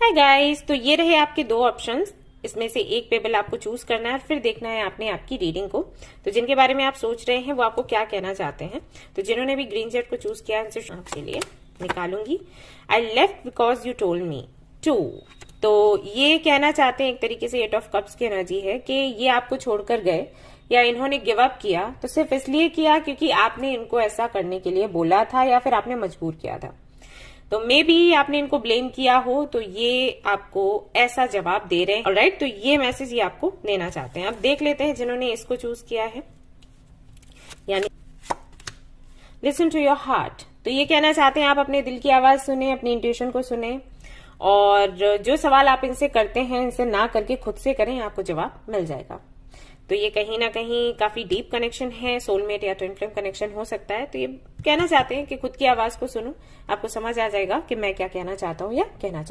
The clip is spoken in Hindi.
हाय गाइस, तो ये रहे आपके दो ऑप्शंस। इसमें से एक पेबल आपको चूज करना है और फिर देखना है आपने आपकी रीडिंग को। तो जिनके बारे में आप सोच रहे हैं वो आपको क्या कहना चाहते हैं। तो जिन्होंने भी ग्रीन जेट को चूज किया है आपके लिए निकालूंगी। I left because you told me to. तो ये कहना चाहते हैं एक तरीके से 8 ऑफ कप्स की एनर्जी है कि ये आपको छोड़कर गए या इन्होंने गिव अप किया तो सिर्फ इसलिए किया क्योंकि आपने इनको ऐसा करने के लिए बोला था या फिर आपने मजबूर किया था। तो मे बी आपने इनको ब्लेम किया हो, तो ये आपको ऐसा जवाब दे रहे हैं। ऑलराइट, तो ये मैसेज ये आपको देना चाहते हैं। अब देख लेते हैं जिन्होंने इसको चूज किया है, यानी लिसन टू योर हार्ट। तो ये कहना चाहते हैं आप अपने दिल की आवाज सुने, अपनी इंट्यूशन को सुने और जो सवाल आप इनसे करते हैं इनसे ना करके खुद से करें, आपको जवाब मिल जाएगा। तो ये कहीं ना कहीं काफी डीप कनेक्शन है, सोलमेट या ट्विन फ्लेम कनेक्शन हो सकता है। तो ये कहना चाहते हैं कि खुद की आवाज को सुनो, आपको समझ आ जाएगा कि मैं क्या कहना चाहता हूँ या कहना चाहता हूँ।